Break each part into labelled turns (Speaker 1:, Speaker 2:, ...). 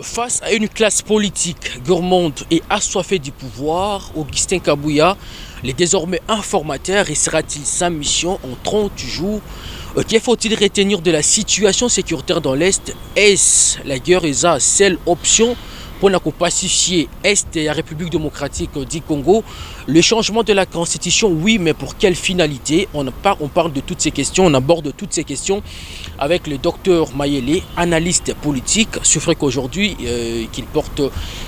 Speaker 1: Face à une classe politique gourmande et assoiffée du pouvoir, Augustin Kabouya, le désormais informateur, restera-t-il sans mission en 30 jours? Que faut-il retenir de la situation sécuritaire dans l'Est? Est-ce la guerre est la seule option pour pacifier l'Est et la République démocratique du Congo? Le changement de la Constitution, oui, mais pour quelle finalité? On parle de toutes ces questions, on aborde toutes ces questions avec le docteur Mayele, analyste politique. C'est vrai qu'aujourd'hui, qu'il porte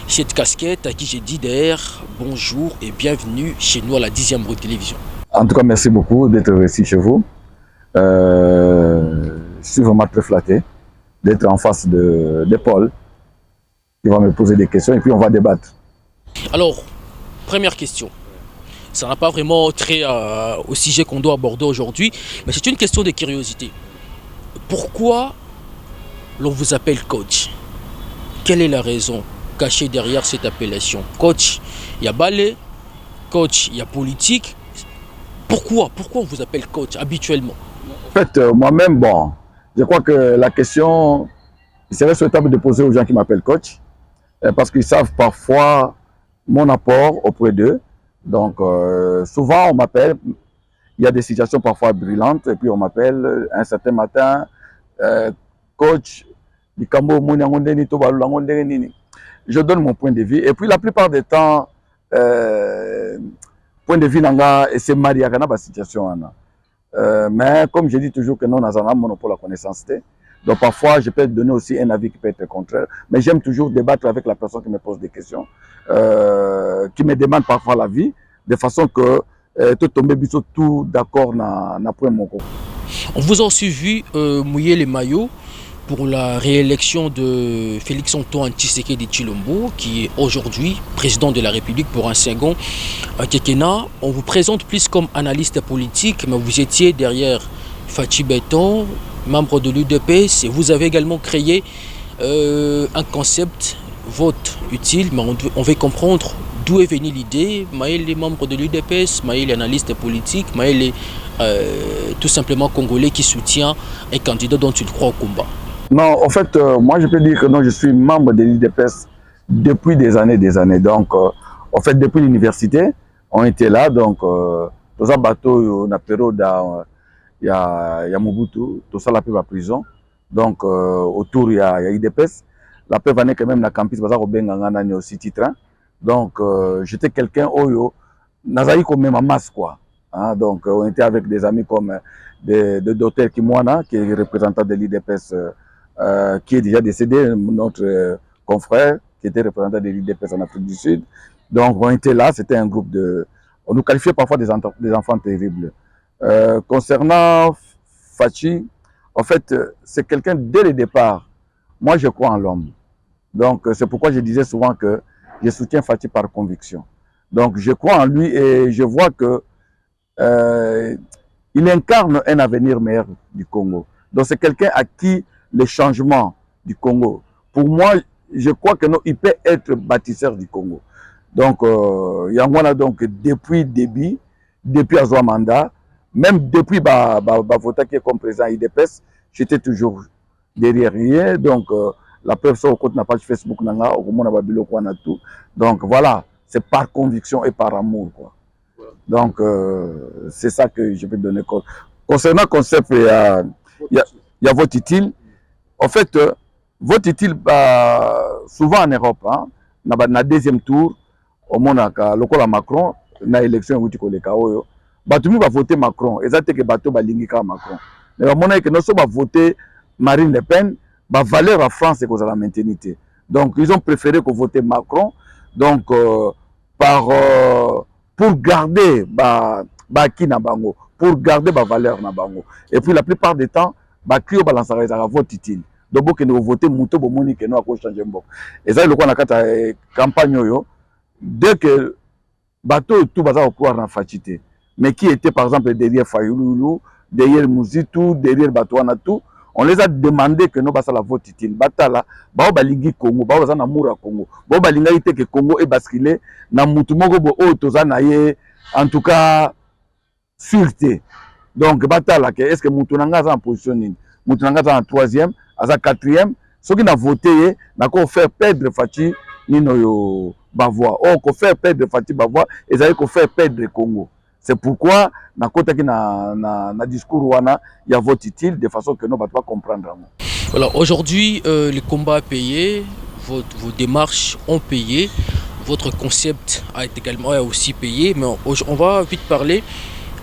Speaker 1: cette casquette, à qui j'ai dit d'ailleurs bonjour et bienvenue chez nous à la 10e Rue Télévision.
Speaker 2: En tout cas, merci beaucoup d'être ici chez vous. Je suis vraiment très flatté d'être en face de Paul. Il va me poser des questions et puis on va débattre.
Speaker 1: Alors, première question. Ça n'a pas vraiment trait au sujet qu'on doit aborder aujourd'hui, mais c'est une question de curiosité. Pourquoi l'on vous appelle coach? Quelle est la raison cachée derrière cette appellation? Coach, il y a ballet, coach, il y a politique. Pourquoi on vous appelle coach habituellement?
Speaker 2: En fait, moi-même, bon, je crois que la question, il serait souhaitable de poser aux gens qui m'appellent coach, parce qu'ils savent parfois mon apport auprès d'eux. Donc, souvent, on m'appelle, il y a des situations parfois brillantes, et puis on m'appelle un certain matin, coach, je donne mon point de vue, et puis la plupart des temps, point de vue nanga, et c'est marié à la situation. Mais comme je dis toujours que nous, nous avons un monopole à connaissance. Donc parfois, je peux donner aussi un avis qui peut être contraire. Mais j'aime toujours débattre avec la personne qui me pose des questions, qui me demande parfois l'avis, de façon que tout tombe tout d'accord na point mon coup.
Speaker 1: On vous a aussi vu mouiller les maillots pour la réélection de Félix-Antoine Tshisekedi Tshilombo, qui est aujourd'hui président de la République pour un second quinquennat. On vous présente plus comme analyste politique, mais vous étiez derrière Fachi Beton, membre de l'UDPS, et vous avez également créé un concept vote utile, mais on veut comprendre d'où est venue l'idée. Maël est membre de l'UDPS, Maël est analyste politique, Maël est tout simplement congolais qui soutient un candidat dont il croit au combat.
Speaker 2: Non, en fait, moi je peux dire que non, je suis membre de l'UDPS depuis des années. Donc, en fait, depuis l'université, on était là. Donc, tous les bateaux, on a période, il y a Mobutu, tout ça, la paix à prison. Donc, autour, il y a l'UDPS. La paix va quand même dans le campus, parce qu'on a aussi titre. Donc, j'étais quelqu'un, Nazaï comme même en masse, quoi. Hein, donc, on était avec des amis comme de Dr Kimwana, qui est représentant de l'UDPS. Qui est déjà décédé, notre confrère, qui était représentant de l'UDPS en Afrique du Sud. Donc, on était là, c'était un groupe de... On nous qualifiait parfois des enfants terribles. Concernant Fachi, en fait, c'est quelqu'un, dès le départ, moi je crois en l'homme. Donc, c'est pourquoi je disais souvent que je soutiens Fachi par conviction. Donc, je crois en lui et je vois que il incarne un avenir meilleur du Congo. Donc, c'est quelqu'un à qui le changement du Congo, pour moi, je crois que non, il peut être bâtisseur du Congo. Donc, Yangwana, donc, depuis début, depuis Azwa Manda, même depuis Vota qui est comme président IDPS, j'étais toujours derrière rien. Donc, la preuve, sur la page Facebook, donc, voilà, c'est par conviction et par amour, quoi. Donc, c'est ça que je peux donner. Concernant le concept, il y a vote utile. En fait, vote utile, souvent en Europe, hein, dans le deuxième tour, au monde, le Macron, dans l'élection, Batumi va voter Macron. Exactement que Bato va lingika Macron. Mais au moment que nous sommes voter Marine Le Pen, la valeur en France est qu'on a la maintenir. Donc, ils ont préféré que voter Macron. Donc, pour garder qui na bango, pour garder la valeur na bango. Et puis la plupart du temps, qui balance un vote utile. Donc, nous voter Mouto Bomoni que nous avons changé. Et ça, le campagne, dès que bateau tout va pouvoir en fatiguer. Mais qui était par exemple derrière Fayoulou, derrière Mouzitou, derrière Batouanatou, on les a demandé que nous passons la vote utile. Batala, balingi Congo, baza na mura Congo. Balinga ite que Congo est basculé na mutumogo bo o tozanaye. En tout cas, sûreté. Donc batala que est-ce que Moutounanga est en position nini, Moutounanga est en troisième, à quatrième, ceux qui n'a voté n'a qu'à faire perdre Fati nino yo bavois. Or qu'on faire perdre Fati bavois, et ça qu'on faire perdre le Congo. C'est pourquoi na kota ki na discours wana il y a vote utile de façon que nous va pas comprendre.
Speaker 1: Voilà, aujourd'hui le combat a payé, vos démarches ont payé, votre concept a également aussi payé, mais on va vite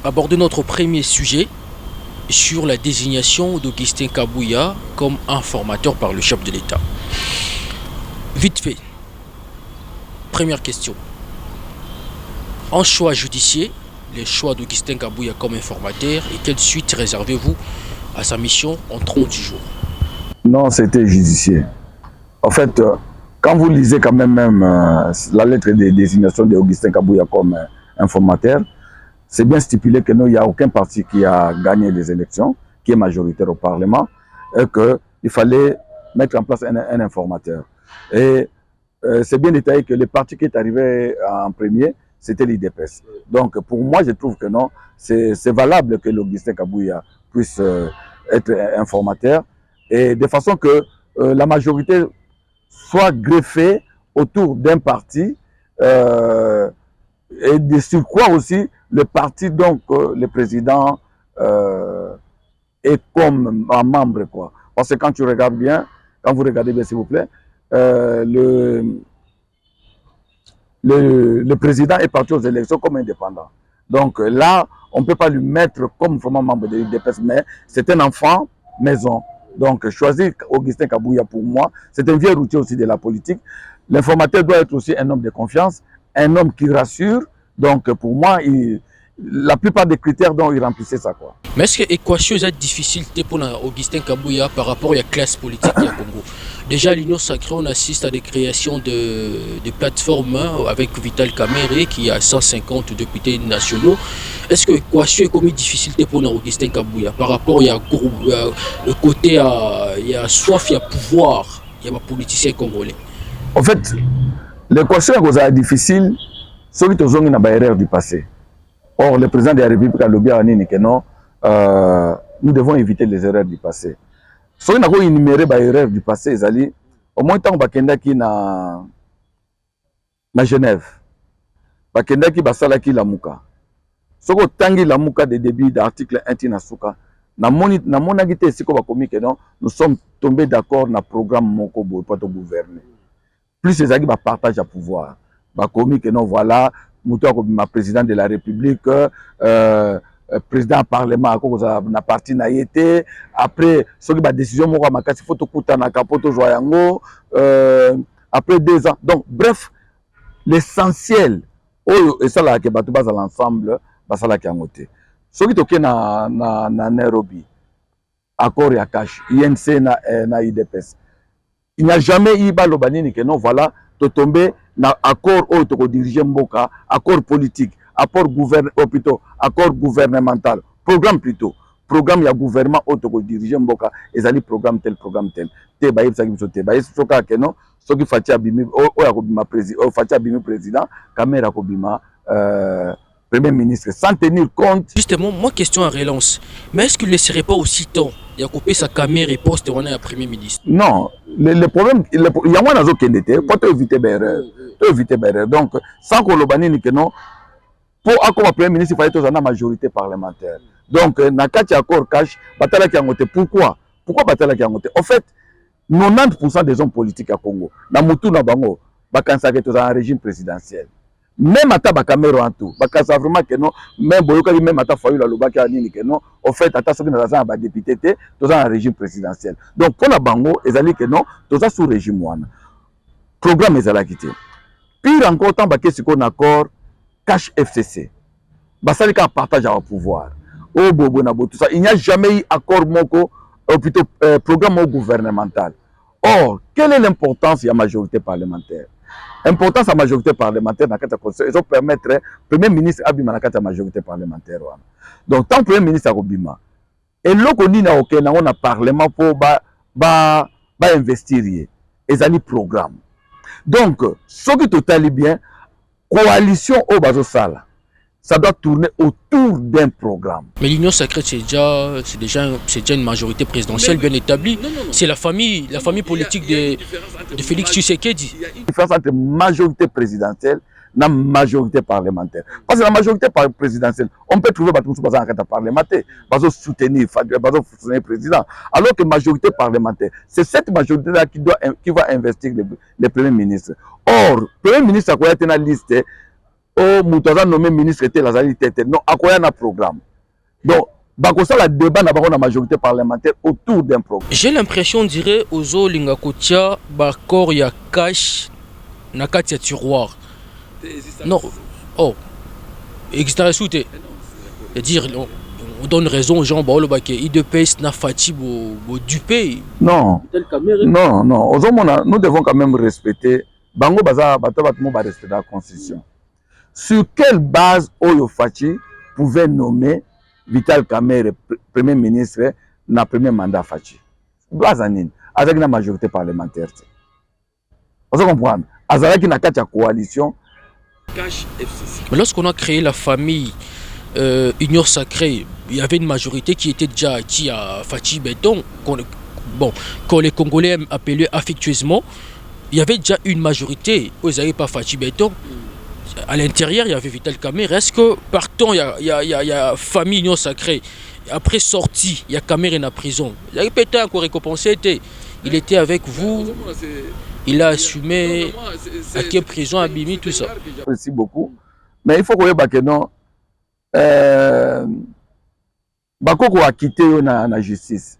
Speaker 1: aborder notre premier sujet sur la désignation d'Augustin Kabouya comme informateur par le chef de l'État. Vite fait, première question. En choix judiciaire, les choix d'Augustin Kabouya comme informateur et quelle suite réservez-vous à sa mission en 30 jours?
Speaker 2: Non, c'était judiciaire. En fait, quand vous lisez quand même la lettre de désignation d'Augustin Kabouya comme informateur, c'est bien stipulé que il n'y a aucun parti qui a gagné les élections, qui est majoritaire au Parlement, et qu'il fallait mettre en place un informateur. Et c'est bien détaillé que le parti qui est arrivé en premier, c'était l'IDPS. Donc pour moi, je trouve que non, c'est valable que l'Augustin Kabouya puisse être informateur, et de façon que la majorité soit greffée autour d'un parti, et de surcroît aussi, le parti, donc le président est comme un membre, quoi. Parce que quand tu regardes bien, quand vous regardez bien s'il vous plaît, le président est parti aux élections comme indépendant. Donc là, on ne peut pas lui mettre comme vraiment membre de l'UDPS, mais c'est un enfant maison. Donc choisir Augustin Kabouya pour moi, c'est un vieux routier aussi de la politique. L'informateur doit être aussi un homme de confiance, un homme qui rassure. Donc pour moi, la plupart des critères dont il remplissait ça, quoi.
Speaker 1: Mais est-ce que l'équation est difficile pour Augustin Kabouya par rapport à la classe politique du Congo? Déjà, l'Union sacrée, on assiste à des créations de plateformes avec Vital Kamerhe qui a 150 députés nationaux. Est-ce que l'équation est comme une difficulté pour Augustin Kabouya par rapport à le côté, il y a soif, il y a pouvoir, il y a un politicien congolais?
Speaker 2: En fait, l'équation est difficile, ceux qui ont une erreur du passé. Or, le président de la République a lobby à Nini que non, nous devons éviter les erreurs du passé. Si on a énuméré les erreurs du passé, au moins tant que na Genève, bakendaki basalaki la muka. Si on tangi la muka des débuts d'article 1 na suka, na monagité siko bakomi que non, nous sommes tombés d'accord na programme moko pour gouverner. Plus ces agis partagent à pouvoir, bakomi que non voilà. Ma président de la République, président parlement, na parti na yete. Après, ce qui va décision, moi, ma casse photo kuta na kapoto joyango. Après 2 ans. Donc, bref, l'essentiel, et ça là, que batu basa l'ensemble, basa la kiangote. Ce qui toke na Nairobi, accord ya cash, INC na IDPS. Il n'y a jamais eu balobani que non, voilà, to tomber na accord au diriger Mboka, accord politique, accord gouvernemental, programme plutôt, programme ya gouvernement au diriger Mboka, et ça programme tel. Te baïb sa qui te baïb soka que non, ce qui fatia bimi, fatia bimi président, caméra kobima, premier ministre, sans tenir compte.
Speaker 1: Justement, moi, question en relance. Mais est-ce qu'il ne laisserait pas aussi temps de couper sa caméra et poste on est à premier ministre?
Speaker 2: Non, le problème, il y a moins d'azok qui pour éviter l'erreur. Donc, sans qu'on le bannisse, non, pour accord premier ministre, il fallait toujours une majorité parlementaire. Donc, na kati accord cash, batala qui a monté. Pourquoi batala qui a monté? En fait, 90% des hommes politiques à Congo, na mutu na bango, bakansa que un régime présidentiel. Même à ta caméra en tout, parce que vraiment que non, même même à ta faille la loba qui a dit que non, en fait, à ta sortie dans un député, tu as un régime présidentiel. Donc pour la bango, ils ont dit que non, tu as sous régime one. Programme ils ont quitté. Pire encore, tant que c'est qu'on accord cash FCC. Basta les cas partage au pouvoir. Au bobo na tout ça, il n'y a jamais eu accord moko, ou plutôt programme gouvernemental. Or, quelle est l'importance de la majorité parlementaire? Importance à la majorité parlementaire dans le conseil, ils ont permettre premier ministre Abima dans la majorité parlementaire. Donc, tant que premier ministre Abima, et l'autre dit on a parlement pour investir, ils ont un programme. Donc, ce qui est totalement bien, coalition au bazo sala, ça doit tourner autour d'un programme.
Speaker 1: Mais l'Union sacrée, c'est déjà une majorité présidentielle bien établie. C'est la famille politique de Félix Tshisekedi.
Speaker 2: Il y a une différence entre majorité présidentielle et la majorité parlementaire. Parce que la majorité présidentielle, on peut trouver des parlementaires, soutenir le président. Alors que la majorité parlementaire, c'est cette majorité-là qui va investir le Premier ministre. Or, le Premier ministre a été dans la liste. Oh, Moutaza nommé ministre était la tête. Non, à quoi il y a un programme. Donc, ça la débat n'a pas la majorité parlementaire autour d'un programme.
Speaker 1: J'ai l'impression, on dirait, aux Lingakotia, Bakor ya cash, Nakatia tiroir. Non, oh, existe souté. C'est-à-dire, on donne raison aux gens, IDPS n'a fati du pays.
Speaker 2: Non, non. Nous devons quand même respecter. Bango baza respecter la constitution. Sur quelle base Oyo Fachi pouvait nommer Vital Kamerhe Premier ministre dans le premier mandat Fachi? Avec la majorité parlementaire. Vous comprenez? Avec la coalition.
Speaker 1: Mais lorsqu'on a créé la famille Union Sacrée, il y avait une majorité qui était déjà acquise à Fachi Béton, qu'on les Congolais appelaient affectueusement. Il y avait déjà une majorité, vous n'avez pas Fachi Béton. À l'intérieur, il y avait Vital Kamerhe. Est-ce que partant, il y a famille Union Sacrée, après sortie, il y a Kamerhe en prison. Il a peut-être encore récompensé, il était avec vous, il a assumé à quelle prison, à Bimi, tout ça.
Speaker 2: Merci beaucoup. Mais il faut qu'on ait que non. Bakoko a quitté la justice.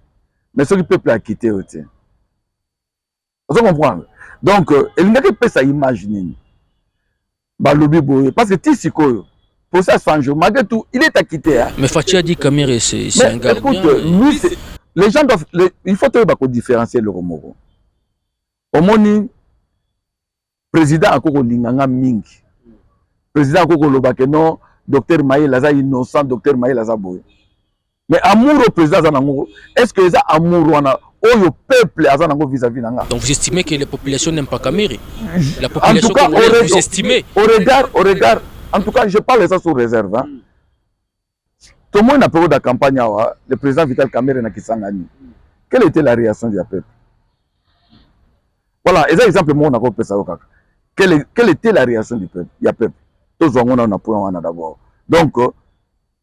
Speaker 2: Mais ce que le peuple a quitté aussi. Vous comprenez? Donc, il n'y a que ça imaginer. Parce que Tissiko, pour ça, malgré tout, il est acquitté. Hein.
Speaker 1: Mais Fachi a dit Kamerhe, c'est un gardien.
Speaker 2: Écoute, lui, les gens doivent. Il faut différencier le Romoro. Au moins, président Akoko Linganga Ming. Président Akoko Lobakeno, docteur Maï Laza innocent, docteur Maï Laza Boy. Mais amour au président Zanango, est-ce que les amour au peuple vis-à-vis d'Anga?
Speaker 1: Donc vous estimez que la population n'aime pas Kamerhe? La population congolaise, vous estimez?
Speaker 2: Au regard, en tout cas, je parle de ça sous réserve. Hein. Tout le monde n'a pas eu de campagne, le président Vital Kamerhe n'a Kisangani. Quelle était la réaction du peuple? Voilà, et ça, exemple, moi, on a compris ça. Quelle était la réaction du peuple? Il y a peuple. Tous on a un point d'abord. Donc,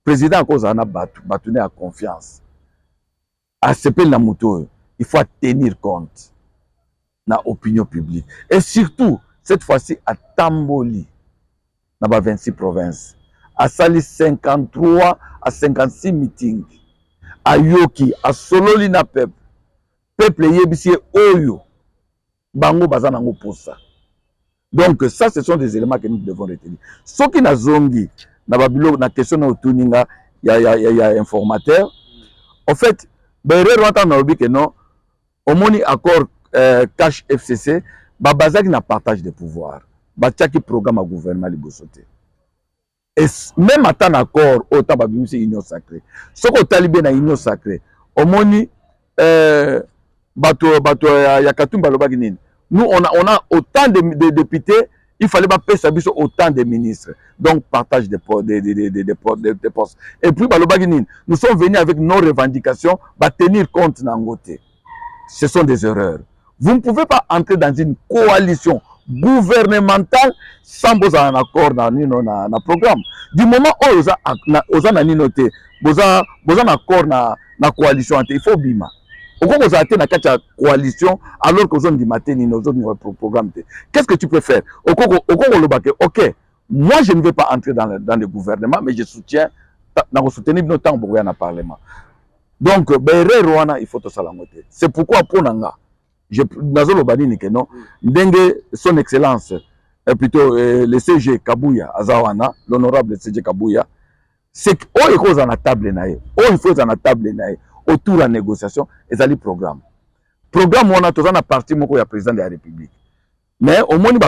Speaker 2: président, cause en a battu à confiance. À ce peu la moto, il faut tenir compte de l'opinion publique. Et surtout, cette fois-ci, à Tamboli, dans les 26 provinces, à Sali 53 à 56 meetings, à Yoki, à Sololi na peuple, peuple yebisi Oyo, Bango Bazanango pour ça. Donc, ça, ce sont des éléments que nous devons retenir. Ce qui n'a zongi, dans la question de il y a informateur. En fait, au moni accord cash FCC, Babazak n'a partage de pouvoir. Bachaki programme à gouvernement libosoté. Et même à tant accord, autant babimisi union sacrée. Ce qu'on talibé na union sacrée, au moni bato yakatumba lobaginine. Nous, on a autant de députés, il fallait pas payer autant de ministres. Donc, partage des postes. Et puis, nous sommes venus avec nos revendications, tenir compte d'Angoté. Ce sont des erreurs. Vous ne pouvez pas entrer dans une coalition gouvernementale sans vous avoir un accord dans le programme. Du moment où vous avez un accord dans la coalition, il faut bima. Pourquoi vous avez une coalition alors que vous avez un programme? Qu'est-ce que tu peux faire? Ok, moi je ne vais pas entrer dans le gouvernement, mais je soutiens, dans soutenir nos temps pour le Parlement. Donc, il faut tout ça. C'est pourquoi pour Nanga, son excellence, plutôt le CG Kabouya, Azawana, l'honorable CG Kabouya, c'est qu'il faut en table, il faut en table autour de la négociation, et ça le programme. Programme, on a toujours un parti, mon président de la République. Mais au moins, nous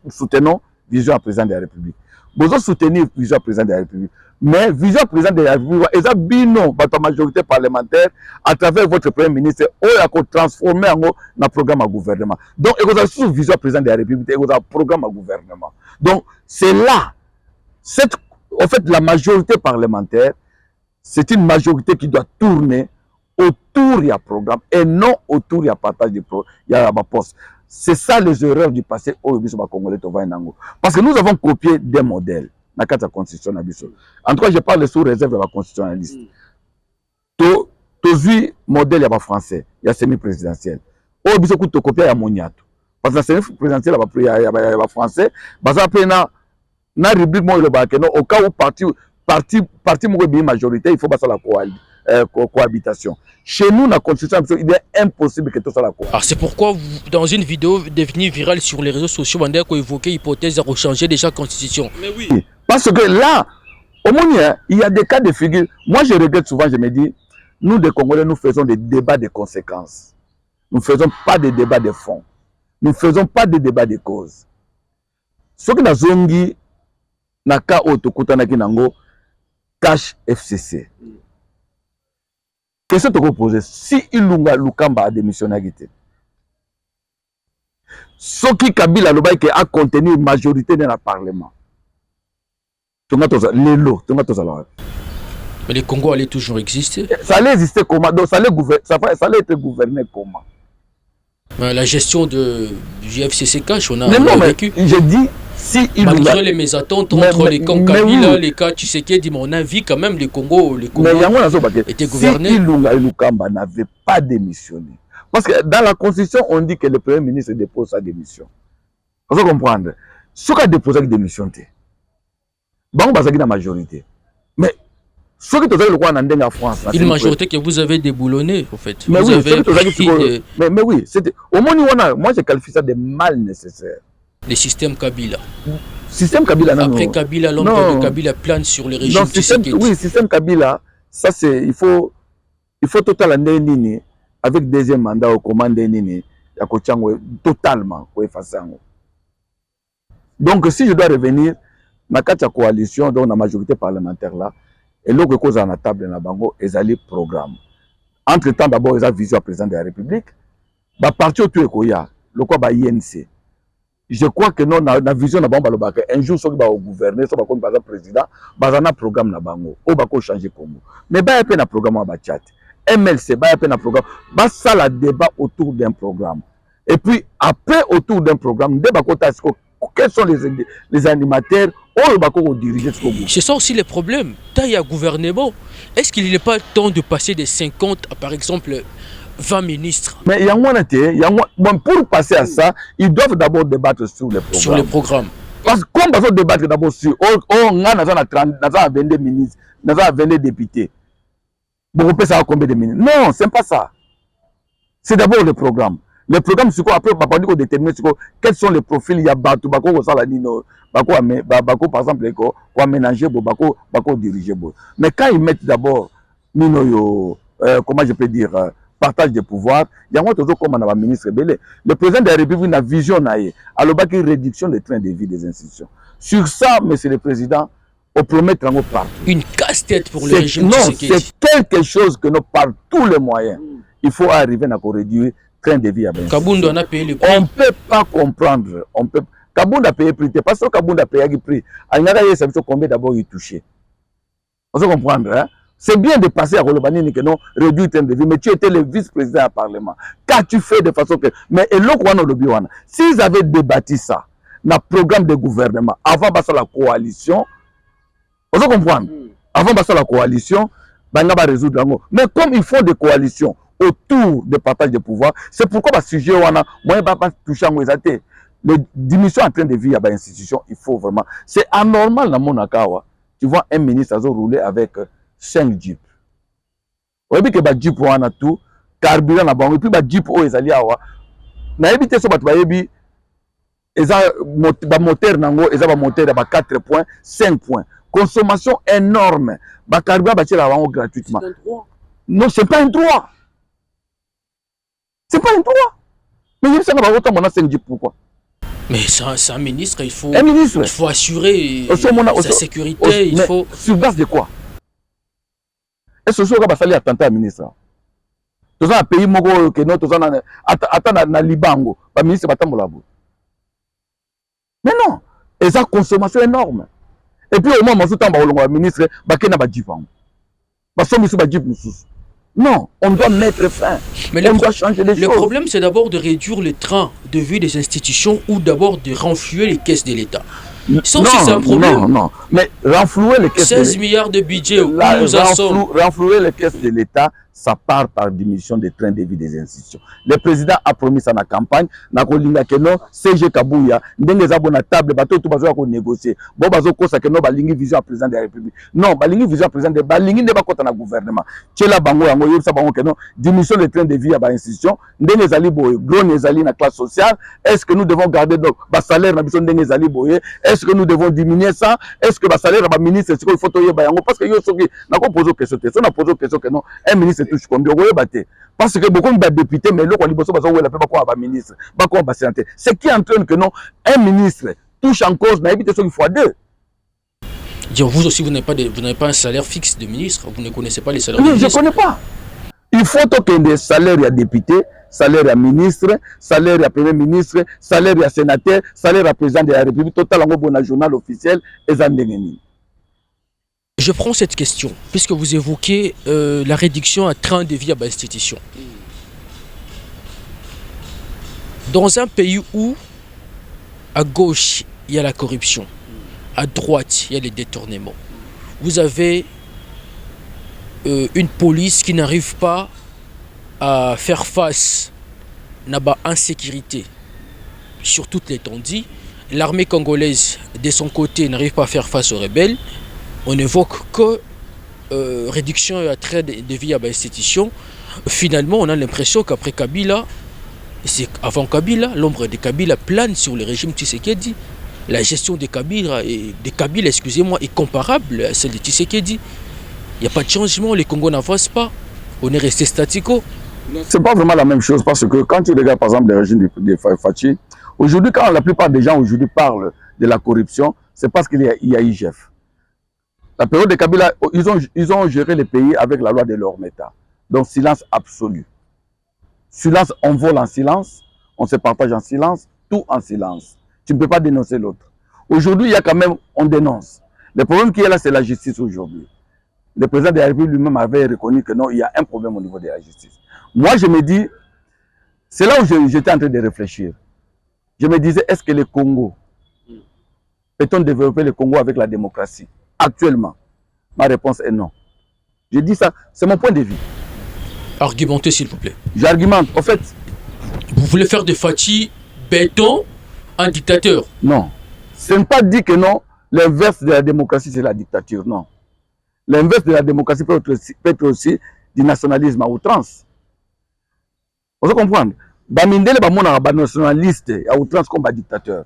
Speaker 2: soutenons vision à président de la République. Nous soutenir vision à président de la République. Mais vision à président de la République, et ça, bino, votre majorité parlementaire, à travers votre premier ministre, on a transformé en un programme à gouvernement. Donc, il y a sous vision à président de la République, il y a un programme à gouvernement. Donc, c'est là En fait, la majorité parlementaire, c'est une majorité qui doit tourner autour du programme et non autour du partage du poste. C'est ça les erreurs du passé au Congolais. Parce que nous avons copié des modèles dans la constitution. En tout cas, je parle sous réserve de la constitutionnaliste. Tozu modèle ya ba français, ya semi-présidentiel. Au biso ku to copier ya moniato. Parce que la semi-présidentiel ya ba français, baza pe na rubrique mo le ba que non au cas où parti mo bi majorité, il faut pas ça la cohabitation. Chez nous, la constitution, il est impossible que tout ça la cohabitation.
Speaker 1: Alors c'est pourquoi dans une vidéo devenue virale sur les réseaux sociaux, on a évoqué l'hypothèse de rechanger déjà la constitution.
Speaker 2: Mais oui. Parce que là, au moins, il y a des cas de figure. Moi, je regrette souvent, je me dis, nous, les Congolais, nous faisons des débats de conséquences. Nous ne faisons pas des débats de fond. Nous ne faisons pas des débats de cause. Ce que nous avons dit, na ka otokutanaki nango, cash FCC. Question que vous posez, si Ilunga Lukamba a démissionné, ce qui Kabila a contenu une majorité dans le Parlement.
Speaker 1: Mais le Congo allait toujours exister.
Speaker 2: Ça allait exister comment? Donc ça allait être gouverné comment?
Speaker 1: La gestion du FCC cash, on a
Speaker 2: vécu. Je dis, si
Speaker 1: malgré les mésattentes entre les camps Kabila, les cas Tshisekedi, mais on a vu quand même le Congo était gouverné.
Speaker 2: Si Ilunga Lukamba n'avait pas démissionné, parce que dans la Constitution, on dit que le Premier ministre dépose sa démission. Vous comprendre? Ce qui a déposé la démission, c'est la majorité. Mais ce qui est le France,
Speaker 1: une majorité que vous avez déboulonnée, en fait.
Speaker 2: Mais
Speaker 1: vous
Speaker 2: oui,
Speaker 1: avez
Speaker 2: mais oui, c'était au moins moi je qualifie ça de mal nécessaire.
Speaker 1: Le système Kabila.
Speaker 2: Système Kabila, non.
Speaker 1: Après Kabila, l'ombre de Kabila plane sur les régimes.
Speaker 2: Oui, système Kabila, ça c'est il faut total nini avec deuxième mandat au commande nini ya kochango totalement ko effacer. Donc si je dois revenir na kati coalition donc la majorité parlementaire là et l'autre cause à la table na bango ezali programme. Entre temps d'abord ils a vision président de la République ba parti au tout ekoya le quoi ba INC. Je crois que non na vision na bango balobaka un jour soki ba au gouverner so ba comme par exemple président bazana programme na bango o ba ko changer Congo. Mais ba pe na programme ba chat. MLC ba pe na programme ba ça la débat autour d'un programme. Et puis après autour d'un programme de ba ko quels sont les animateurs
Speaker 1: c'est ça aussi le problème. Il y a gouvernement. Est-ce qu'il n'est pas temps de passer de 50 à par exemple 20 ministres?
Speaker 2: Mais pour passer à ça, ils doivent d'abord débattre sur les programmes.
Speaker 1: Sur les programmes.
Speaker 2: Parce que comme on débattre d'abord sur on a 22 ministres, 22 députés. Bon, on peut savoir combien de ministres. Non, c'est pas ça. C'est d'abord le programme. Le programme, c'est quoi? Après, on va déterminer quels sont les profils. Il y a Batou, Bako, par exemple, quoi aménager, Bako diriger. Mais quand ils mettent d'abord, comment je peux dire, partage des pouvoirs, il y a toujours comme un ministre Belé. Le président de la République a une vision, alors qu'il y a une réduction des trains de vie des institutions. Sur ça, monsieur le président, on promet partout.
Speaker 1: Une casse-tête pour le régime.
Speaker 2: Non, c'est quelque chose que nous, par tous les moyens, il faut arriver à réduire. De vie à
Speaker 1: Kabunda a payé le prix.
Speaker 2: On ne peut pas comprendre. Kabunda a payé le prix. Parce que Kabunda a payé le prix. Il y a combien d'abord il touché. On peut comprendre. Hein? C'est bien de passer à Rolobani que non, réduire le train de vie. Mais tu étais le vice-président du Parlement. Qu'as-tu fait de façon que. Mais s'ils avaient débattu ça dans le programme de gouvernement avant de la coalition, on peut comprendre. Avant de la coalition, on va résoudre. Mais comme ils font des coalitions autour du partage de pouvoir, c'est pourquoi le sujet moi je ne vais pas toucher à les diminutions en train de vie à l'institution, il faut vraiment. C'est anormal dans mon akawa. Tu vois un ministre a roulé avec 5 jeeps. Vous voyez que les jeeps ont tout, carburant na bango, et puis les jeeps ont ezali awa. Na éviter ça batbayebi eza moteur nango, eza moteur ba 4 points, 5 points. Consommation énorme. Ba carburant ba tira bango gratuitement.
Speaker 1: C'est un droit.
Speaker 2: Non, c'est pas un droit. C'est pas un droit. Mais il y a 5 jeeps, pourquoi?
Speaker 1: Mais c'est un ministre, il faut assurer sa sécurité. Il faut...
Speaker 2: Sur base de quoi? Est-ce que vous avez attenté à ministre? Tous un pays que nous attendons na Libango, le ministre va. Mais non, et ça consommation énorme. Et puis au moins masuta ba ministre ba kena ba jipa. Ba somi su ba jipa mususu. Non, on doit mettre fin.
Speaker 1: Mais
Speaker 2: on doit changer les choses.
Speaker 1: Le problème, c'est d'abord de réduire le train de vie des institutions ou d'abord de renflouer les caisses de l'État. Ça aussi, c'est un problème.
Speaker 2: Non. Mais renflouer les caisses
Speaker 1: 16 milliards de budget, où
Speaker 2: là,
Speaker 1: nous en sommes.
Speaker 2: Renflouer les caisses de l'État, ça part par diminution des trains de vie des institutions. Le président a promis ça dans la campagne. Na kolinga que non, CG Kabouya, ndenge za bona table, bato tout bazo ko négocier. Bon bazo kosa que non balingi vision à président de la République. Non, balingi vision à président de balingi ne ba kota na gouvernement. Tchela bango yango yebisa bango que non, diminution des trains de vie à ba institution, ndenge zali boye, gros nezali na classe sociale. Est-ce que nous devons garder donc ba salaire na biso ndenge zali boye? Est-ce que nous devons diminuer ça? Est-ce que ba salaire ba ministre c'est qu'il faut toyer ba yango parce que yo soki na ko poser question, ça na poser question que non, un ministre touche combien vous battre parce que beaucoup de députés mais le liboso bazo wela pe ba ministre ba ko ba santé ce qui entraîne que non un ministre touche en cause na éviter ce qu'il faut deux.
Speaker 1: Vous aussi vous n'avez pas un salaire fixe de ministre, vous ne connaissez pas les salaires
Speaker 2: de
Speaker 1: ministre.
Speaker 2: Je connais pas. Il faut que des salaires à député, salaire à ministre, salaire à premier ministre, salaire à sénateur, salaire à président de la République total en bon journal officiel et zandengeni.
Speaker 1: Je prends cette question, puisque vous évoquez la réduction à train de vie à l'institution. Dans un pays où, à gauche, il y a la corruption, à droite, il y a les détournements, vous avez une police qui n'arrive pas à faire face à l'insécurité sur toute l'étendue. L'armée congolaise, de son côté, n'arrive pas à faire face aux rebelles. On évoque que réduction à train de vie à l'institution. Finalement, on a l'impression qu'après Kabila, c'est avant Kabila, l'ombre de Kabila plane sur le régime Tshisekedi. La gestion de Kabila, excusez-moi, est comparable à celle de Tshisekedi. Il n'y a pas de changement, les Congos n'avancent pas. On est resté statico.
Speaker 2: C'est pas vraiment la même chose parce que quand tu regardes par exemple le régime de Fachi, aujourd'hui quand la plupart des gens aujourd'hui parlent de la corruption, c'est parce qu'il y a IGF. La période de Kabila, ils ont géré le pays avec la loi de leur méta. Donc silence absolu. Silence, on vole en silence, on se partage en silence, tout en silence. Tu ne peux pas dénoncer l'autre. Aujourd'hui, il y a quand même, on dénonce. Le problème qui est là, c'est la justice aujourd'hui. Le président de la République lui-même avait reconnu que non, il y a un problème au niveau de la justice. Moi, je me dis, c'est là où j'étais en train de réfléchir. Je me disais, est-ce que le Congo, peut-on développer le Congo avec la démocratie? Actuellement, ma réponse est non. Je dis ça, c'est mon point de vue.
Speaker 1: Argumentez s'il vous plaît.
Speaker 2: J'argumente. En fait,
Speaker 1: vous voulez faire de Fachi béton un dictateur?
Speaker 2: Non. Ce n'est pas dit que non, l'inverse de la démocratie c'est la dictature, non. L'inverse de la démocratie peut être aussi du nationalisme à outrance. Vous comprenez? Bamindele bamona ba nationaliste à outrance comme ba dictateur.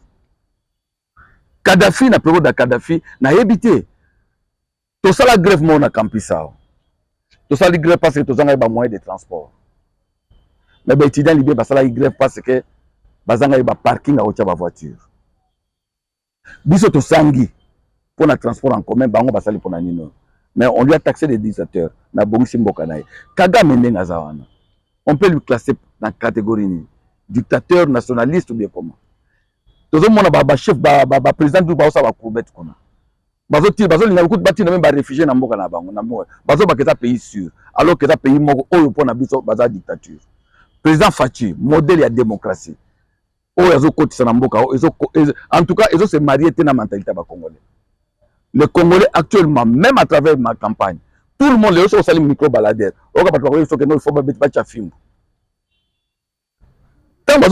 Speaker 2: Kadhafi na période de Kadhafi na évité. Tout ça la grève mon na campisa. Tout ça la grève parce que tout ça ba moyen de transport. Mais ba étudiant libé ba ça la grève parce que bazanga ba parking a ocha ba voiture. Biso to sangi pour le transport en commun bango basali pour na nino. Mais on lui a taxé des dictateurs na bongisi mboka naye. Kagame ndenga zawana. On peut lui classer dans la catégorie ni dictateur nationaliste ou bien comment. Tout le monde ba chef ba président du ba ça ba courbette kona. Bazo linga beaucoup bati na même ba réfugié na mboka na bango na mboka. Bazo ba keza pays sûr alors que ça pays moko oyo pour na biso baza dictature. Président Fachi, modèle de la démocratie. En tout cas, ils ont se marié dans la mentalité des Congolais. Les Congolais actuellement, même à travers ma campagne, tout le monde est au micro-baladeur. Il faut pas film. Tant que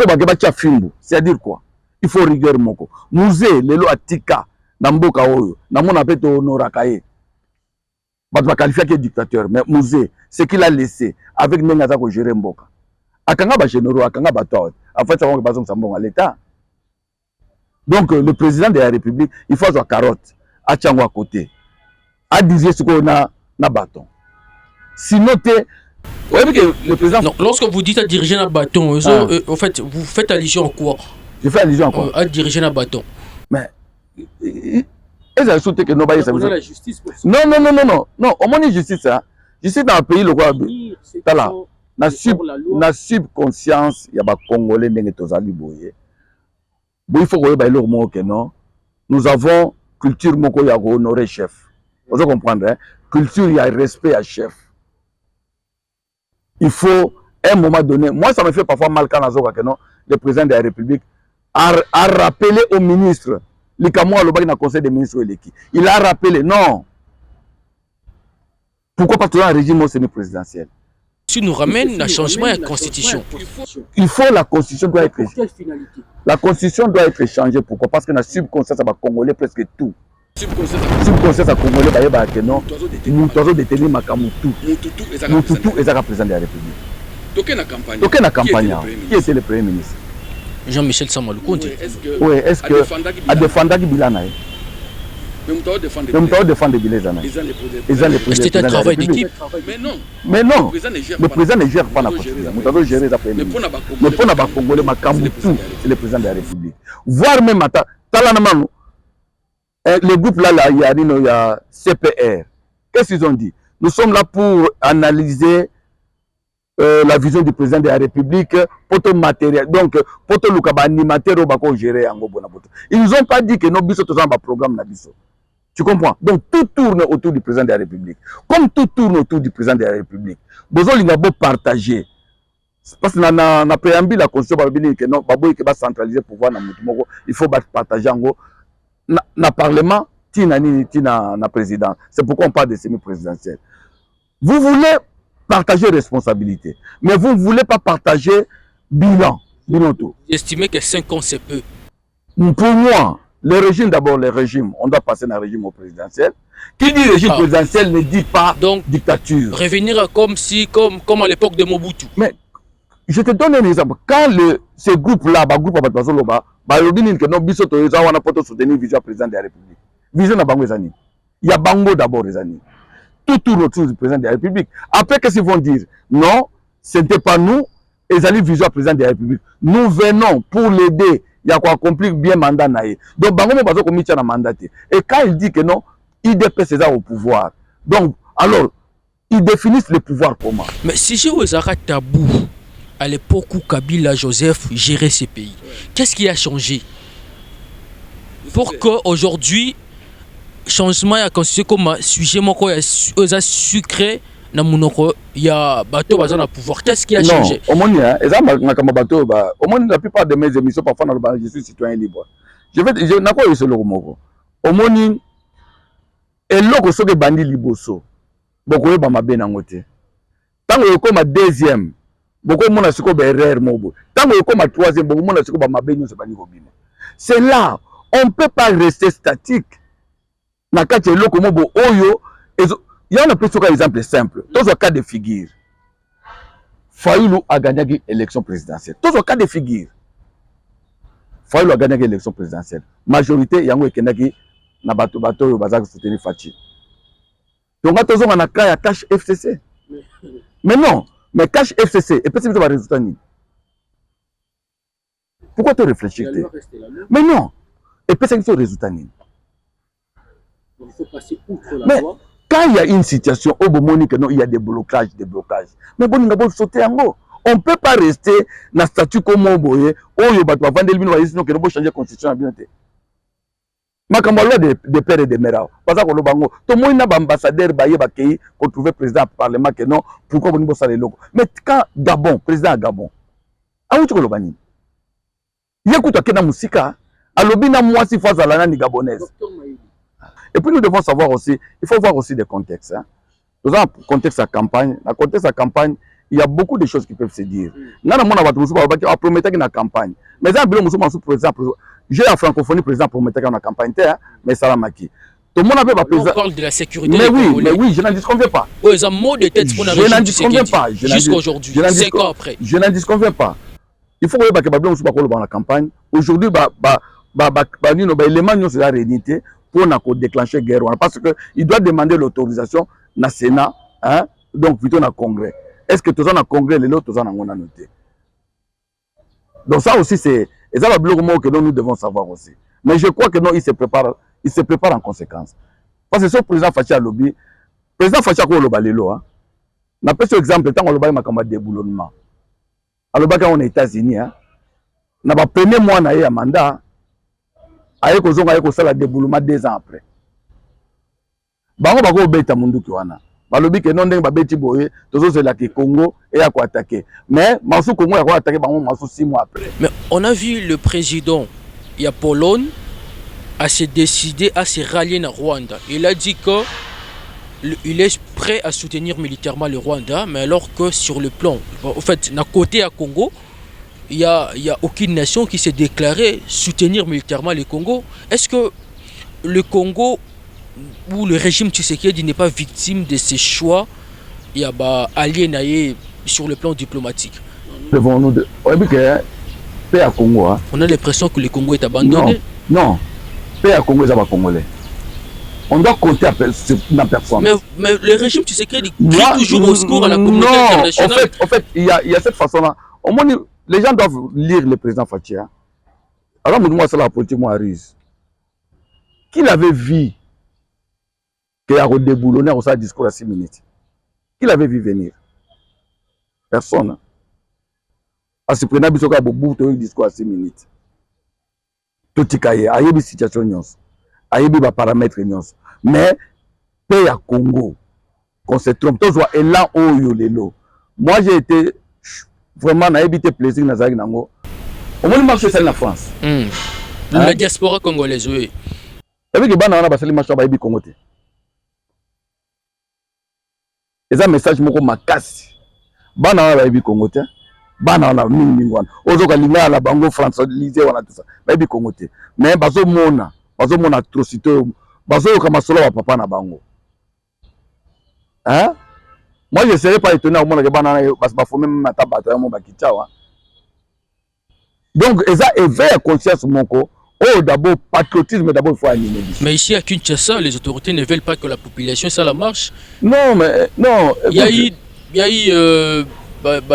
Speaker 2: c'est-à-dire quoi? Il faut rigueur moko. Musée, les lois tika, namboka oyo, namona peto honorakaye. Bah tu vas qualifier que dictateur, mais musée, ce qu'il a laissé avec Nengaza ko gérer mboka. Akanga ba généraux, akanga ba toi. En fait, ça va que ça à l'État. Donc, le président de la République, il faut avoir carotte, à Tchango à côté, à dire ce qu'on a bâton. Sinon, le président.
Speaker 1: Non, lorsque vous dites à diriger un bâton, en fait, vous faites allusion à quoi?
Speaker 2: Je fais allusion à quoi?
Speaker 1: À diriger un bâton.
Speaker 2: Mais. Est-ce que nous avons
Speaker 3: la justice pour ça?
Speaker 2: Non, au moins, la justice, hein. Justice dans le pays, le roi. Là. Na subconscience il y a des Congolais qui sont allés boyer. Il faut que non, nous avons culture moko ya honorer chef. Vous comprenez, hein? Culture, il y a respect à chef. Il faut, à un moment donné, moi ça me fait parfois mal quand le président de la République a rappelé au ministre, le conseil des ministres, il a rappelé, non. Pourquoi pas toujours un régime semi-présidentiel?
Speaker 1: Si nous ramène un changement à la constitution.
Speaker 2: Il faut la constitution doit être. Pour quelle finalité? La constitution doit être changée. Pourquoi? Parce que dans le subconscient, ça va congoler presque tout. Subconscient, ça congolais, non. Nous devons détenir Makamutu. Mututu est le président de la République. Aucun campagne. Qui était le premier ministre?
Speaker 1: Jean-Michel Samaloukonde.
Speaker 2: Oui, est-ce que a défendu Bilana? Mais nous devons défendre Bilana.
Speaker 1: C'était un travail d'équipe.
Speaker 2: Mais non, le président ne gère pas la constitution. Nous devons gérer la première ministre. Mais pour la Congolais, Makamutu, c'est le président de la République. Voire même à Talanamanu. Le groupe là, il y a CPR. Qu'est-ce qu'ils ont dit? Nous sommes là pour analyser la vision du président de la République, poto matériel. Donc, poto lukaba animateur au gérer en Bonaboto. Ils nous ont pas dit que nos biso tous un programme na biso. Tu comprends? Donc, tout tourne autour du président de la République. Comme tout tourne autour du président de la République, besoin il a beau partager. Parce que na préambule la constitution que non, baboy que va centraliser le pouvoir na mutumoko, il faut partager en gros. Na parlement, tina président. C'est pourquoi on parle de semi-présidentiel. Vous voulez partager responsabilité, mais vous ne voulez pas partager bilan. Tout.
Speaker 1: Estimez que 5 ans, c'est peu.
Speaker 2: Pour moi, le régime, d'abord, le régime, on doit passer d'un régime au présidentiel. Qui dit régime présidentiel ne dit pas donc, dictature.
Speaker 1: Revenir comme à l'époque de Mobutu.
Speaker 2: Mais je te donne un exemple. Quand ce groupe-là, soutenir vision président de la République. Vision na bango ezani. Il y a bango d'abord ezani. Tout tourne autour du président de la République. Après, qu'est-ce qu'ils vont dire? Non, ce n'était pas nous, ezali vision président de la République. Nous venons pour l'aider. Il y a quoi accomplir bien mandat naïe. Donc bango mo bazo komitia na mandaté. Et quand il dit que non, IDP c'est au pouvoir. Donc alors, ils définissent le pouvoir comment?
Speaker 1: Mais si j'ai osé tabou à l'époque où Kabila Joseph gérait ces pays, qu'est-ce qui a changé pour qu'aujourd'hui, changement à constitution comme sujet sucré, il y a bateau bazana pouvoir. Qu'est-ce qui a changé?
Speaker 2: Non, la plupart de mes émissions, parfois, je suis citoyen libre. Je n'ai pas eu ce logo. Omoni, et logo so que bandi liboso, beaucoup de ma benangote. Tant que comme deuxième, beaucoup de monde a erreur mobo. Tant que comme troisième, beaucoup de monde a ma c'est là, on ne peut pas rester statique. Nakati logo mobo oyo, il y a un exemple simple. Dans un cas de figure, Fayoulou a gagné l'élection présidentielle. Dans un cas de figure, Fayoulou a gagné l'élection présidentielle. Majorité, il y a un qui na bato bazak soutenir Fachi. Donc, on a un cas à cash FCC. Mais non, mais cash FCC, et peut-être que ça va résultat. Pourquoi tu réfléchis? Mais non, et peut-être que ça va résultat. Il
Speaker 3: faut passer outre la loi.
Speaker 2: Quand il y a une situation où il y a des blocages. Mais bon, on va sauter en haut. On ne peut pas rester dans le statut comme on veut. Oh, il va vendre le sinon que nous changer la constitution. Ma loi de père et de mère. Parce que tout le monde a un ambassadeur pour trouver président du parlement que non. Pourquoi vous ne pouvez pas les locaux? Mais quand Gabon, président Gabon, où tu veux le il y a quoi que musica. Alobina moi si face à la nani gabonaise. Et puis nous devons savoir aussi, il faut voir aussi des contextes. Hein. Dans un contexte à campagne, dans le contexte à campagne, il y a beaucoup de choses qui peuvent se dire. Nous avons promettu une campagne. Mais j'ai la francophonie président promettait une campagne, mais ça l'a maquillé. Tout le monde avait président.
Speaker 1: On parle de la sécurité.
Speaker 2: Mais oui, je n'en disconviens pas.
Speaker 1: Je n'en disconviens
Speaker 2: pas.
Speaker 1: Jusqu'à aujourd'hui, 5 ans après.
Speaker 2: Je n'en disconviens pas. Il faut que la campagne. Aujourd'hui, l'élément de la réunité pour déclencher guerre. Parce qu'il doit demander l'autorisation dans le Sénat, hein, donc plutôt dans le Congrès. Est-ce que tout ça dans le Congrès, les autres, tout ça dans le noté? Donc ça aussi, c'est un bloc que nous devons savoir aussi. Mais je crois que non, il se prépare en conséquence. Parce que ce président Fachi a lobby, président Fachi a quoi le balélo, hein? On a pris cet exemple, tant qu'on le baille ma campagne de déboulonnement. Alors, quand on est aux États-Unis, on a premier mois à mandat. aye kozonga aye kosala déboulement 2 ans après bango bako beta munduki wana balobi ke non ndenge babeti boye tozozela ke Congo et à quoi attaquer mais masu Congo ya ko attaquer bango masu 6 mois après.
Speaker 1: Mais on a vu le président il y a Pologne à se décider à se rallier à Rwanda. Il a dit que il est prêt à soutenir militairement le Rwanda, mais alors que sur le plan, en fait, d'un côté à Congo, il y a aucune nation qui s'est déclarée soutenir militairement le Congo. Est-ce que le Congo ou le régime Tshisekedi n'est pas victime de ses choix? Il y a aliéné sur le plan diplomatique.
Speaker 2: Devant nous, paix à Congo. Hein.
Speaker 1: On a l'impression que le Congo est abandonné.
Speaker 2: Non, paix à Congo, c'est pas congolais. On doit compter à la personne.
Speaker 1: Mais le régime Tshisekedi crie toujours au secours à la communauté internationale.
Speaker 2: En fait, il y a cette façon-là. Les gens doivent lire le président Fachi. Hein. Alors, moi, c'est la politique, moi, Arise. Qui l'avait vu qu'il a redéboulonné au discours à 6 minutes? Qui l'avait vu venir? Personne. À ce point-là, il y a un discours à 6 minutes. Tout est caillé. Il y a une situation. Il y a des paramètres. Mais, paix à Congo, qu'on se trompe, tout soit élan au yolelo. Moi, j'ai été vraiment, j'ai évité plaisir dans les Nango. Au moins, marché c'est la France.
Speaker 1: La diaspora congolaise, oui.
Speaker 2: Et puis, il y a des marché à Congo. Et un message, je ma casse. Bana na Congo. Bana na mingwan. Ozoka linga la bango français wana tout ça. Baby Congo. Mais bazo mona atrocité. Bazo kama solo wa papa na bango. Hein? Moi je serais pas étonné au monde que bana parce ba faut même mata bato mo bakitawa. Donc eza éveil à conscience moko. Oh d'abord patriotisme d'abord il faut animer.
Speaker 1: Mais ici à Kinshasa, les autorités ne veulent pas que la population ça la marche.
Speaker 2: Non mais non.
Speaker 1: Il y a eu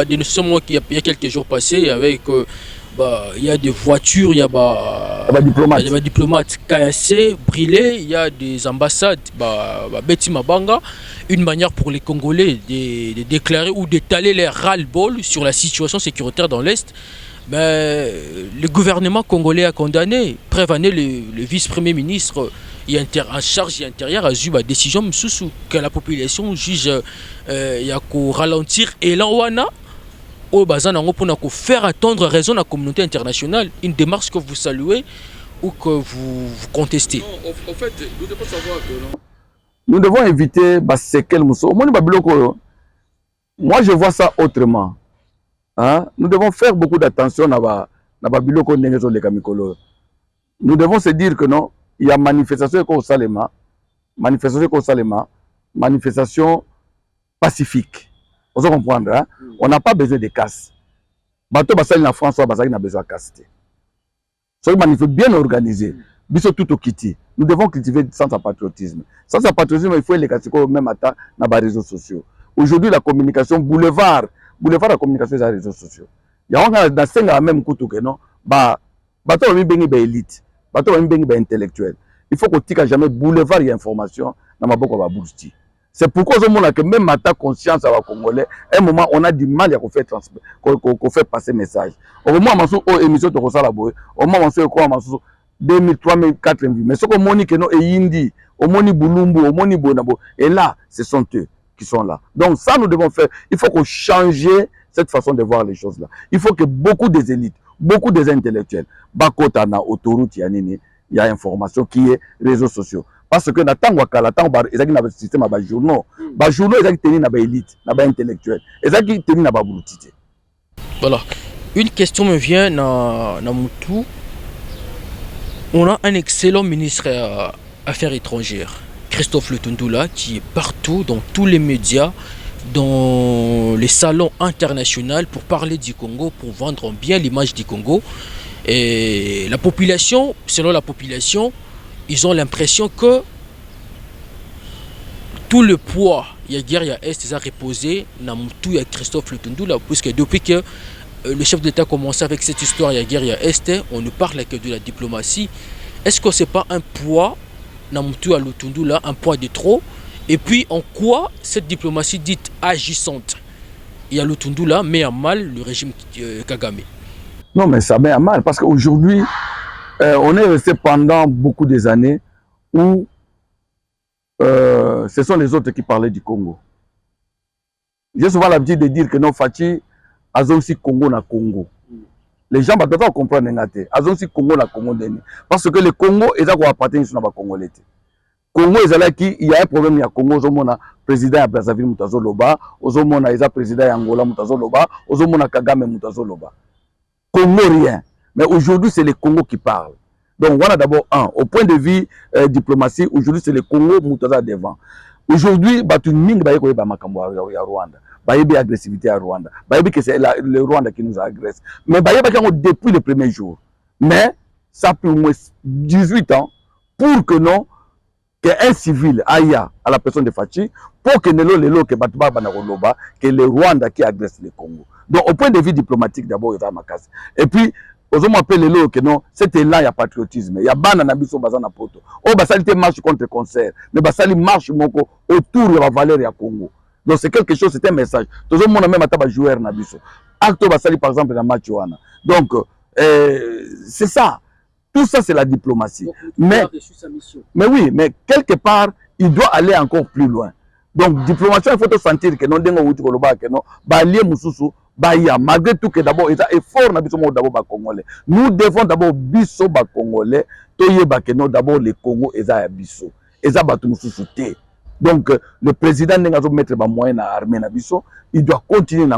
Speaker 1: des notions il y a quelques jours passés avec il y a des voitures, il y a des diplomates cassés, brûlés, il y a des ambassades, Betty Mabanga, une manière pour les Congolais de déclarer ou d'étaler les ras-le-bol sur la situation sécuritaire dans l'Est. Mais le gouvernement congolais a condamné, prévané le vice-premier ministre en charge intérieure a eu la décision que la population juge il y a qu'au ralentir et là on pour faire attendre raison à la communauté internationale, une démarche que vous saluez ou que vous contestez.
Speaker 3: Non, en fait, nous devons savoir que non.
Speaker 2: Nous devons éviter moi je vois ça autrement. Hein? Nous devons faire beaucoup d'attention à Babiloko Nengezo de Kamikolo. Nous devons se dire que non, il y a manifestation pacifique. Vous comprendre, hein? On n'a pas besoin de casse. Bateau Basali en France, Basali n'a besoin de casse. C'est une manifestation bien organisée. Biso tout au kiti. Nous devons cultiver sans patriotisme. Sans patriotisme, il faut les catégories même à dans les réseaux sociaux. Aujourd'hui, la communication boulevard la communication sur les réseaux sociaux. Il y a dans 5 ans même coup que non, bateau mi bengi ba élite, bateau mi bengi ba intellectuel. Il faut qu'on tika jamais boulevard y information dans ma boko ba bousti. C'est pourquoi je montre que même ma conscience à la Congolais, à un moment on a du mal à qu'on fait passer message. Au moment où on émission de Rosala Boy, au moment où on 2000, 3000, 4000. Mais ce qu'on moni que non et Yindi, au moni Boulumbu, au moni Bonabo, et là, ce sont eux qui sont là. Donc ça, nous devons faire. Il faut qu'on change cette façon de voir les choses là. Il faut que beaucoup des élites, beaucoup des intellectuels, Bakotana, autoroute, il y a information qui est réseaux sociaux. Parce que dans le temps, il y a un système de journaux. Les journaux, ils ont une élite, une intellectuelle. Ils ont une boulotité.
Speaker 1: Voilà. Une question me vient dans Moutou. On a un excellent ministre des Affaires étrangères, Christophe Lutundula, qui est partout, dans tous les médias, dans les salons internationaux pour parler du Congo, pour vendre bien l'image du Congo. Et la population, selon la population, ils ont l'impression que tout le poids, il y a guerre, il y a Est, ils ont reposé dans tout il y a Christophe Lutundula, puisque depuis que le chef d'État a commencé avec cette histoire, il y a guerre, il y a Est, on ne parle que de la diplomatie. Est-ce que ce n'est pas un poids à Lutundula, un poids de trop? Et puis en quoi cette diplomatie dite agissante, il y a Lutundula met à mal le régime Kagame?
Speaker 2: Non mais ça met à mal parce qu'aujourd'hui, on est resté pendant beaucoup des années où ce sont les autres qui parlaient du Congo. J'ai souvent l'habitude de dire que non, Fachi a aussi Congo na Congo. Les gens ne peuvent pas comprendre n'engate. A aussi Congo na Congo deni. Parce que le Congo est à quoi appartient sur la Congolais. Congo est là qui il y a un problème il y a Congo zomona président à Brazzaville Mutazo Loba, ozomona isa président à Angola Mutazo Loba, ozomona Kagame Mutazo Loba. Congo rien. Mais aujourd'hui c'est le Congo qui parle. Donc voilà d'abord un. Au point de vue diplomatie, aujourd'hui c'est le Congo Mutazo devant. Aujourd'hui, Batuning Bayeko ba makambo ya Rwanda. Bayebi agressivité à Rwanda. Bayebi que c'est le Rwanda qui nous agresse. Mais Bayebi depuis le premier jour. Mais ça peut au moins 18 ans pour que non qu'un civil aille à la personne de Fachi pour que que Batuba Banaroloba que le Rwanda qui agresse le Congo. Donc au point de vue diplomatique d'abord il va makasi. Et puis aux hommes appellent le que non c'était là il y a patriotisme. Il y a bana na biso bazana poto. Oh basalité marche contre concert. Mais basali marche moko autour de la valeur ya Congo. Donc c'est quelque chose, c'est un message. Tout le monde a même ataba joueur na biso. Acto basali par exemple dans match wana. Donc c'est ça. Tout ça, c'est la diplomatie. Donc, mais oui, mais quelque part, il doit aller encore plus loin. Donc, diplomatie, il faut sentir que non, malgré tout que d'abord, il y a effort d'abord congolais. Nous devons d'abord biso congolais, d'abord le Congo est à biso. Donc, le président n'a pas mettre des moyens à l'armée, il doit continuer.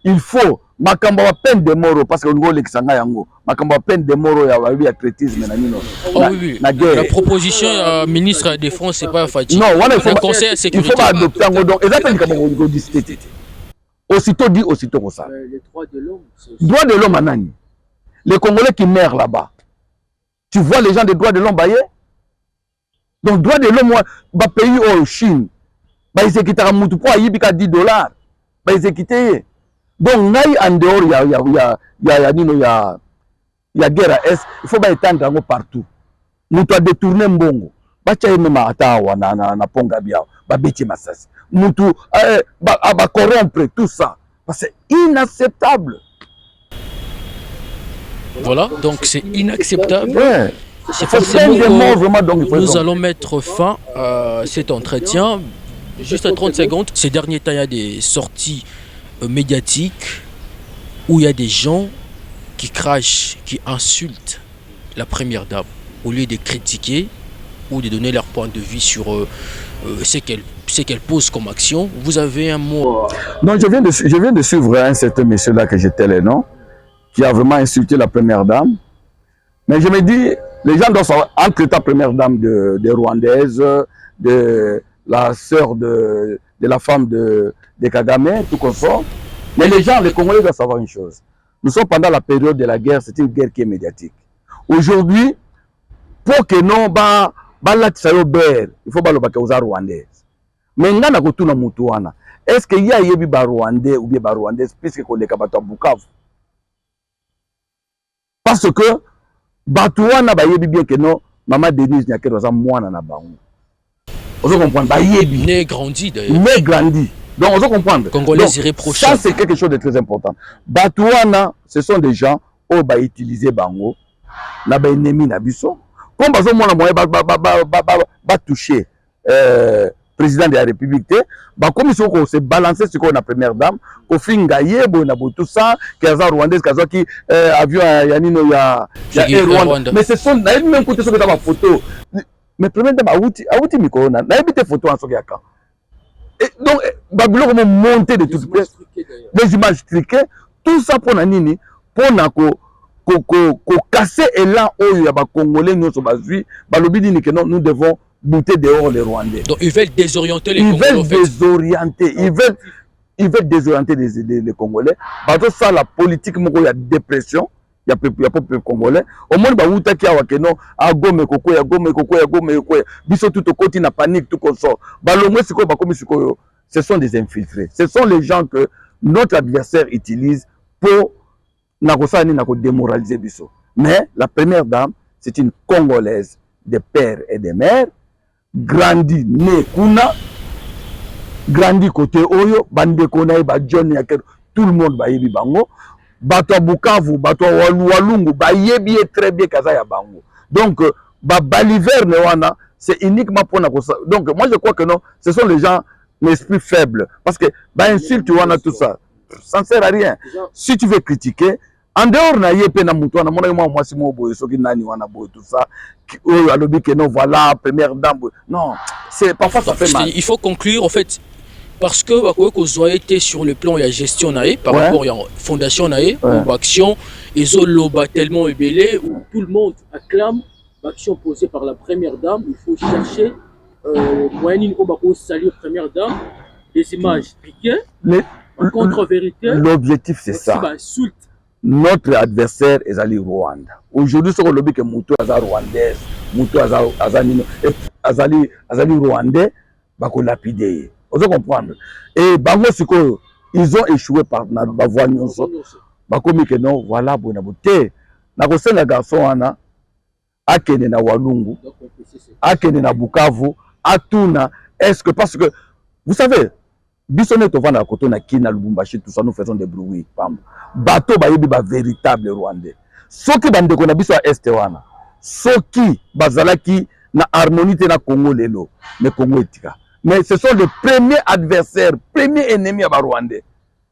Speaker 2: Il faut makambo wa peine de mort parce que ngo lekisanga yango makambo wa peine de mort ya ya traitisme na nino.
Speaker 1: Oui. La proposition ministre de la Défense c'est pas Fachi.
Speaker 2: Non, voilà,
Speaker 1: il faut conseil à sécurité.
Speaker 2: Il faut adopter yango donc exactement comme on dit c'était. Aussitôt dit aussitôt comme ça.
Speaker 3: Les droits de l'homme.
Speaker 2: Droits de l'homme anani. Les Congolais qui meurent là-bas. Tu vois les gens des droits de l'homme baillés. Donc droits de l'homme ba pays au Chine. Ba ils quitter mutu pour ayibika $10. Ba ils quitter. Donc, en dehors, il y a guerre à Est, il faut étendre partout. Nous devons détourner Mbongo. Bacha même atawa na ponga biao, ba beti masasi. Mutu ba corrompre tout ça. Parce que c'est inacceptable.
Speaker 1: Voilà, donc c'est inacceptable.
Speaker 2: Ouais.
Speaker 1: C'est forcément que nous allons mettre fin à cet entretien. Juste à 30 secondes. Ces derniers temps, il y a des sorties médiatique où il y a des gens qui crachent, qui insultent la première dame au lieu de critiquer ou de donner leur point de vue sur ce qu'elle pose comme action. Vous avez un mot?
Speaker 2: Non, je viens de suivre un certain monsieur là que j'étais le nom qui a vraiment insulté la première dame. Mais je me dis, les gens doivent savoir entre ta première dame de Rwandaise, de la sœur de la femme de Kagame, tout confort. Mais les gens, les Congolais doivent savoir une chose. Nous sommes pendant la période de la guerre, c'est une guerre qui est médiatique. Aujourd'hui, pour que non, il faut que rwandaise. Mais il y a est-ce qu'il y a des Rwandais ou des Rwandaises puisque qu'on est capable de Bukavu? Parce que Batouana ba yebi bien que non, maman Denise n'y a que dans moi na bango. Vous comprenez? Ba yebi.
Speaker 1: Né grandi d'ailleurs.
Speaker 2: Né grandi. Donc, on doit comprendre.
Speaker 1: Congolais irréprochable.
Speaker 2: Ça, c'est quelque chose de très important. Batouana, ce sont des gens qui ont utilisé Bango, na ba ennemi na biso. Comme bazo mona moyen ba toucher président de la République, comme ils sont se balancer sur la première dame, au fin gaillé, bon tout ça, kaza rwandaise, kaza qui avion yanino ya Rwanda. Mais ce sont même côté sur la photo. Mais première dame a micro na habité photo en sokiaka. Et donc, Babylone va monter de toutes pièces, des images truquées, tout ça pour Nanini, pour casser l'élan où il y a des Congolais, nous nous devons buter dehors les Rwandais.
Speaker 1: Donc ils veulent désorienter les Congolais.
Speaker 2: Ils veulent désorienter les Congolais. Parce que ça, la politique, il y a dépression. Il y a peuple congolais. Au moins, il y a des gens qui tout au côté na panique, tout comme ça. Ce sont des infiltrés. Ce sont les gens que notre adversaire utilise pour démoraliser Bisso. Mais la première dame, c'est une Congolaise de père et de mère, grandi, née Kuna, grandi côté Oyo, Bande Kona, Johnny, tout le monde va y bango. bato ya Bukavu, bato ya Walungu, bayebi très bien kaza ya bango. Donc, baliverne wana, c'est uniquement pour ça. Donc, moi je crois que non, ce sont les gens l'esprit faible. Parce que, insulte wana tout ça, ça ne sert à rien. Si tu veux critiquer, en dehors na yepe na mutu na mona moi si mo boye soki nani wana boye tout ça alobi que non voilà première dame non c'est parfois ça fait mal.
Speaker 1: Il faut conclure en fait parce que qu'on a été sur le plan de la gestion nae par rapport à la fondation nae ou action ils ont loba tellement ébélé où tout le monde acclame l'action posée par la première dame. Il faut chercher moyen pour saluer première dame des images piquées contre-vérité.
Speaker 2: L'objectif c'est ça. Notre adversaire est allé au Rwanda. Aujourd'hui, ce qu'on lobby que Moutou Aza rwandaise, Moutou Azali rwandais, bako lapidé. Vous comprendre. Et bango siko, ils ont échoué par na bavoie nyonso. Bako mi que non, voilà bona boté. Na ko senga garçon ana akene na Walungu, akene na Bukavu, atuna. Est-ce que parce que vous savez Bissonnet au Vanda Koto na Kina Lubumbashi, tout ça, nous faisons des bruits. Bateau bayebi ba véritable Rwandais. Soki bandeko na biso est wana. Soki bazalaki na harmonie na Congo lelo, mais Congo etika. Mais ce sont les premiers adversaires, premiers ennemis à Rwandais.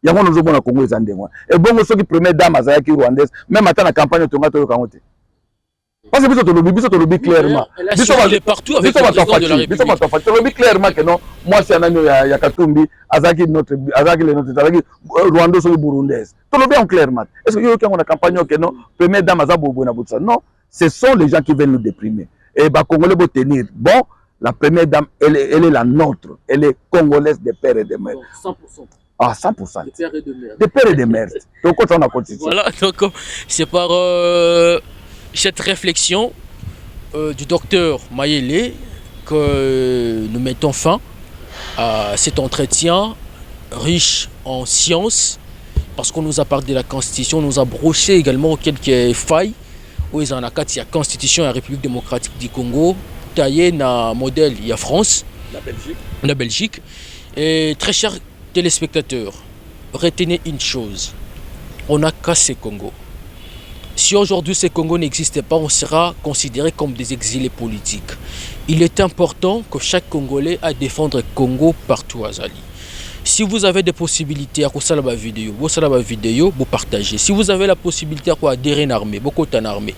Speaker 2: Yango nous avons na Congo ezandengwa. Et bongo soki première dame azalaki rwandaise, même ata na campagne tonga to kangote. Parce que biso to lobby clairement.
Speaker 1: Biso est partout avec le président de la République.
Speaker 2: Biso to lobby clairement que non, moi c'est un ami ya Katumbi, azaki notre Rwanda so burundaise. To lobby en clairement. Est-ce que yo quand on a campagne que non, première dame azabobo na butsa. Non, ce sont les gens qui veulent nous déprimer. Et ba Congolais vont tenir. Bon, la première dame elle est la nôtre, elle est congolaise de père et de mère.
Speaker 1: 100%.
Speaker 2: Ah, 100%.
Speaker 1: De père et de mère.
Speaker 2: De père et de mère. Donc on a continué.
Speaker 1: Voilà, donc c'est par cette réflexion du docteur Mayele que nous mettons fin à cet entretien riche en sciences, parce qu'on nous a parlé de la Constitution, on nous a broché également quelques failles où ils en ont quatre, il y a la Constitution de la République démocratique du Congo, taillé dans modèle, il y a France, la Belgique. Et très chers téléspectateurs, retenez une chose, on a cassé Congo. Si aujourd'hui ce Congo n'existait pas, on sera considéré comme des exilés politiques. Il est important que chaque Congolais a défendre Congo partout à Zali. Si vous avez des possibilités à faire la vidéo, vous partagez. Si vous avez la possibilité à adhérer à une armée, beaucoup en armée.